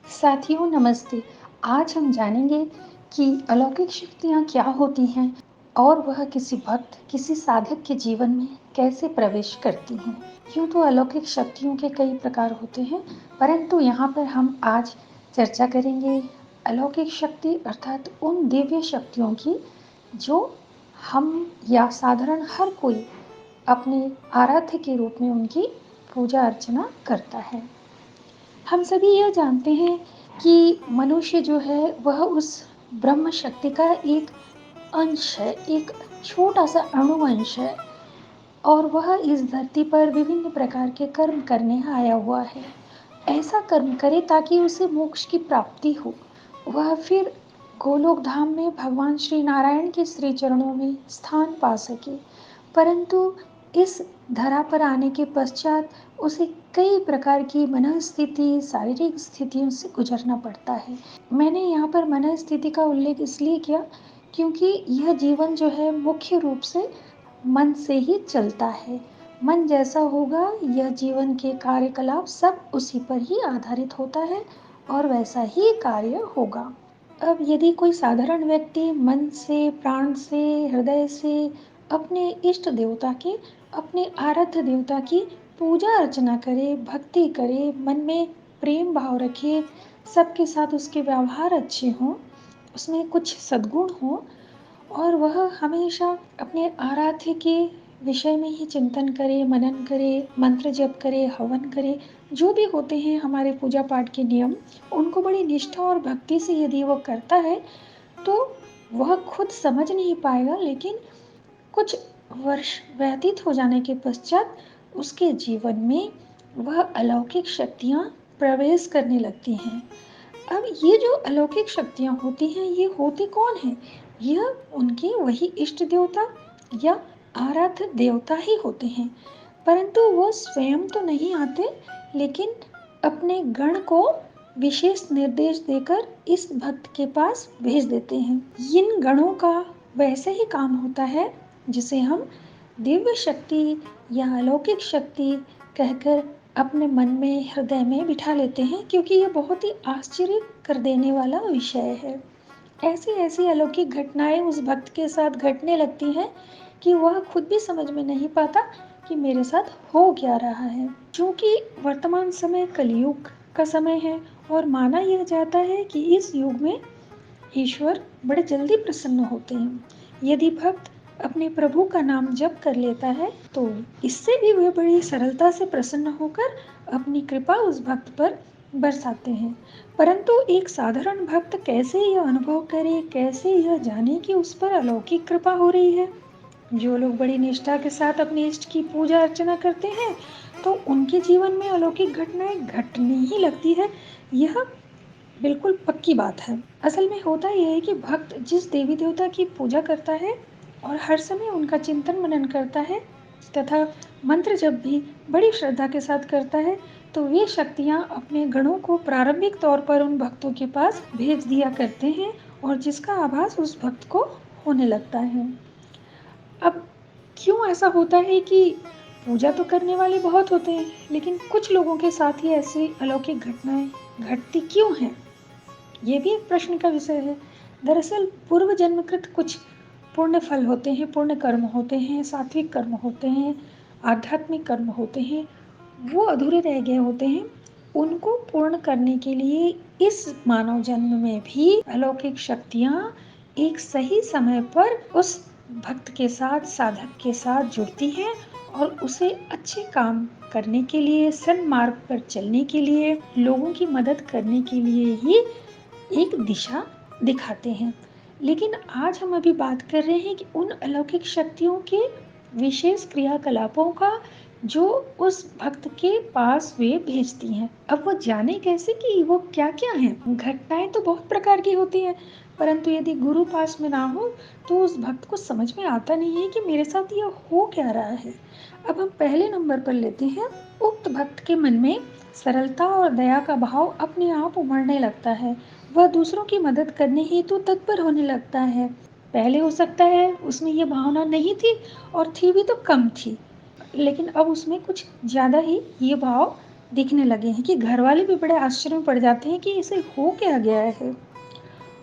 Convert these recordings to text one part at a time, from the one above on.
साथियों नमस्ते। आज हम जानेंगे कि अलौकिक शक्तियाँ क्या होती हैं और वह किसी भक्त, किसी साधक के जीवन में कैसे प्रवेश करती हैं। यूँ तो अलौकिक शक्तियों के कई प्रकार होते हैं, परंतु यहाँ पर हम आज चर्चा करेंगे अलौकिक शक्ति अर्थात उन दिव्य शक्तियों की जो हम या साधारण हर कोई अपने आराध्य के रूप में उनकी पूजा अर्चना करता है। हम सभी यह जानते हैं कि मनुष्य जो है वह उस ब्रह्म शक्ति का एक अंश है, एक छोटा-सा अणु अंश है और वह इस धरती पर विभिन्न प्रकार के कर्म करने आया हुआ है। ऐसा कर्म करे ताकि उसे मोक्ष की प्राप्ति हो। वह फिर गोलोक धाम में भगवान श्री नारायण के श्री चरणों में स्थान पा सके। परंतु इस धरा पर आने के पश्चात उसे कई प्रकार की मनःस्थिति, शारीरिक स्थितियों से गुजरना पड़ता है। मैंने यहाँ पर मनःस्थिति का उल्लेख इसलिए किया क्योंकि यह जीवन जो है मुख्य रूप से मन से ही चलता है। मन जैसा होगा यह जीवन के कार्यकलाप सब उसी पर ही आधारित होता है और वैसा ही कार्य होगा। अब यदि कोई साधारण व्यक्ति मन से, प्राण से, हृदय से अपने इष्ट देवता के, अपने आराध्य देवता की पूजा अर्चना करे, भक्ति करे, मन में प्रेम भाव रखे, सबके साथ उसके व्यवहार अच्छे हों, उसमें कुछ सद्गुण हों और वह हमेशा अपने आराध्य के विषय में ही चिंतन करे, मनन करे, मंत्र जप करे, हवन करे, जो भी होते हैं हमारे पूजा पाठ के नियम, उनको बड़ी निष्ठा और भक्ति से यदि वो करता है तो वह खुद समझ नहीं पाएगा, लेकिन कुछ वर्ष व्यतीत हो जाने के पश्चात उसके जीवन में वह अलौकिक शक्तियाँ प्रवेश करने लगती हैं। अब ये जो अलौकिक शक्तियाँ होती हैं, ये होती कौन हैं? यह उनके वही इष्ट देवता या आराध्य देवता ही होते हैं, परंतु वो स्वयं तो नहीं आते, लेकिन अपने गण को विशेष निर्देश देकर इस भक्त के पास भेज देते हैं। इन गणों का वैसे ही काम होता है जिसे हम दिव्य शक्ति या अलौकिक शक्ति कहकर अपने मन में, हृदय में बिठा लेते हैं, क्योंकि ये बहुत ही आश्चर्य कर देने वाला विषय है। ऐसी ऐसी अलौकिक घटनाएं उस भक्त के साथ घटने लगती हैं कि वह खुद भी समझ में नहीं पाता कि मेरे साथ हो क्या रहा है। क्योंकि वर्तमान समय कलयुग का समय है और माना यह जाता है कि इस युग में ईश्वर बड़े जल्दी प्रसन्न होते हैं। यदि भक्त अपने प्रभु का नाम जप कर लेता है तो इससे भी वे बड़ी सरलता से प्रसन्न होकर अपनी कृपा उस भक्त पर बरसाते हैं। परंतु एक साधारण भक्त कैसे यह अनुभव करे, कैसे यह जाने कि उस पर अलौकिक कृपा हो रही है। जो लोग बड़ी निष्ठा के साथ अपने इष्ट की पूजा अर्चना करते हैं तो उनके जीवन में अलौकिक घटनाएं घटने ही लगती है। यह बिल्कुल पक्की बात है। असल में होता यह है कि भक्त जिस देवी देवता की पूजा करता है और हर समय उनका चिंतन मनन करता है तथा मंत्र जप भी बड़ी श्रद्धा के साथ करता है, तो वे शक्तियाँ अपने गणों को प्रारंभिक तौर पर उन भक्तों के पास भेज दिया करते हैं और जिसका आभास उस भक्त को होने लगता है। अब क्यों ऐसा होता है कि पूजा तो करने वाले बहुत होते हैं, लेकिन कुछ लोगों के साथ ही ऐसी अलौकिक घटनाएं घटती क्यों हैं? ये भी एक प्रश्न का विषय है। दरअसल पूर्व जन्मकृत कुछ पुण्य फल होते हैं, पुण्य कर्म होते हैं, सात्विक कर्म होते हैं, आध्यात्मिक कर्म होते हैं, वो अधूरे रह गए होते हैं। उनको पूर्ण करने के लिए इस मानव जन्म में भी अलौकिक शक्तियाँ एक सही समय पर उस भक्त के साथ, साधक के साथ जुड़ती हैं और उसे अच्छे काम करने के लिए, सन्मार्ग पर चलने के लिए, लोगों की मदद करने के लिए ही एक दिशा दिखाते हैं। लेकिन आज हम अभी बात कर रहे हैं कि उन अलौकिक शक्तियों के विशेष क्रियाकलापों का जो उस भक्त के पास वे भेजती हैं। अब वो जाने कैसे कि वो क्या-क्या हैं? घटनाएं तो बहुत प्रकार की होती हैं, परंतु यदि गुरु पास में ना हो तो उस भक्त को समझ में आता नहीं है कि मेरे साथ यह हो क्या रहा है। अब हम पहले नंबर पर लेते हैं, उक्त भक्त के मन में सरलता और दया का भाव अपने आप उमड़ने लगता है। वह दूसरों की मदद करने हेतु तत्पर होने लगता है। पहले हो सकता है उसमें ये भावना नहीं थी और थी भी तो कम थी, लेकिन अब उसमें कुछ ज़्यादा ही ये भाव दिखने लगे हैं कि घर वाले भी बड़े आश्चर्य में पड़ जाते हैं कि इसे हो क्या गया है।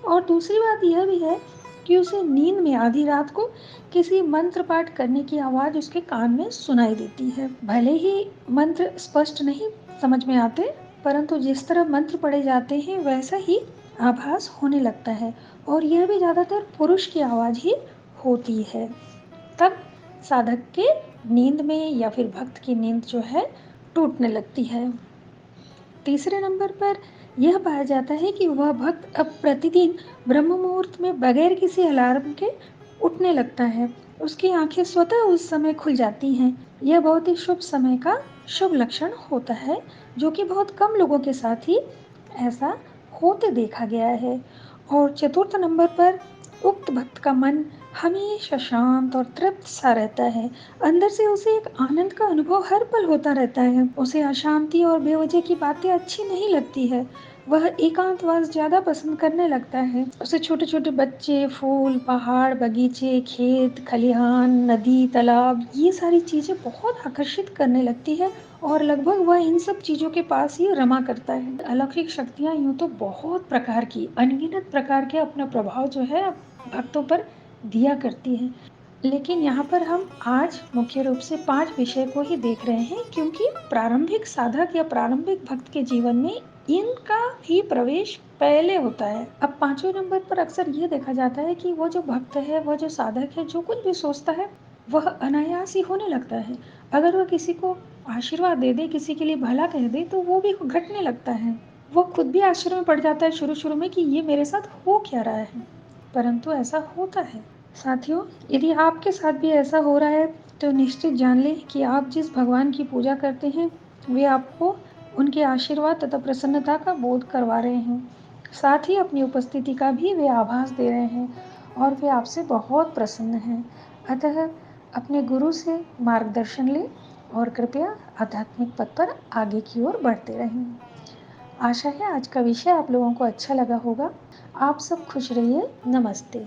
और दूसरी बात यह भी है कि उसे नींद में आधी रात को किसी मंत्र पाठ करने की आवाज़ उसके कान में सुनाई देती है। भले ही मंत्र स्पष्ट नहीं समझ में आते, परंतु जिस तरह मंत्र पढ़े जाते हैं वैसा ही आभास होने लगता है, और यह भी ज़्यादातर पुरुष की आवाज़ ही होती है। तब साधक के नींद में या फिर भक्त की नींद जो है टूटने लगती है। तीसरे नंबर पर यह पाया जाता है कि वह भक्त अब प्रतिदिन ब्रह्म मुहूर्त में बगैर किसी अलार्म के उठने लगता है। उसकी आंखें स्वतः उस समय खुल जाती हैं। यह बहुत ही शुभ समय का शुभ लक्षण होता है, जो कि बहुत कम लोगों के साथ ही ऐसा होते देखा गया है। और चतुर्थ नंबर पर उक्त भक्त का मन हमेशा शांत और तृप्त सा रहता है। अंदर से उसे एक आनंद का अनुभव हर पल होता रहता है। उसे अशांति और बेवजह की बातें अच्छी नहीं लगती है। वह एकांतवास ज्यादा पसंद करने लगता है। उसे छोटे छोटे बच्चे, फूल, पहाड़, बगीचे, खेत, खलिहान, नदी, तालाब, ये सारी चीजें बहुत आकर्षित करने लगती है, और लगभग वह इन सब चीजों के पास ही रमा करता है। अलौकिक शक्तियां यूं तो बहुत प्रकार की, अनगिनत प्रकार के अपना प्रभाव जो है भक्तों पर दिया करती है, लेकिन यहाँ पर हम आज मुख्य रूप से 5 विषय को ही देख रहे हैं, क्योंकि प्रारंभिक साधक या प्रारंभिक भक्त के जीवन में इनका ही प्रवेश पहले होता है। अब 5वें नंबर पर अक्सर ये देखा जाता है कि वो जो भक्त है, वह जो साधक है, जो कुछ भी सोचता है वह अनायास ही होने लगता है। अगर वह किसी को आशीर्वाद दे दे, किसी के लिए भला कह दे, तो वो भी घटने लगता है। वो खुद भी आश्चर्य में पड़ जाता है शुरू में कि ये मेरे साथ हो क्या रहा है, परंतु ऐसा होता है। साथियों, यदि आपके साथ भी ऐसा हो रहा है तो निश्चित जान लें कि आप जिस भगवान की पूजा करते हैं वे आपको उनके आशीर्वाद तथा प्रसन्नता का बोध करवा रहे हैं। साथ ही अपनी उपस्थिति का भी वे आभास दे रहे हैं, और वे आपसे बहुत प्रसन्न हैं। अतः अपने गुरु से मार्गदर्शन लें और कृपया आध्यात्मिक पथ पर आगे की ओर बढ़ते रहें। आशा है आज का विषय आप लोगों को अच्छा लगा होगा। आप सब खुश रहिए। नमस्ते।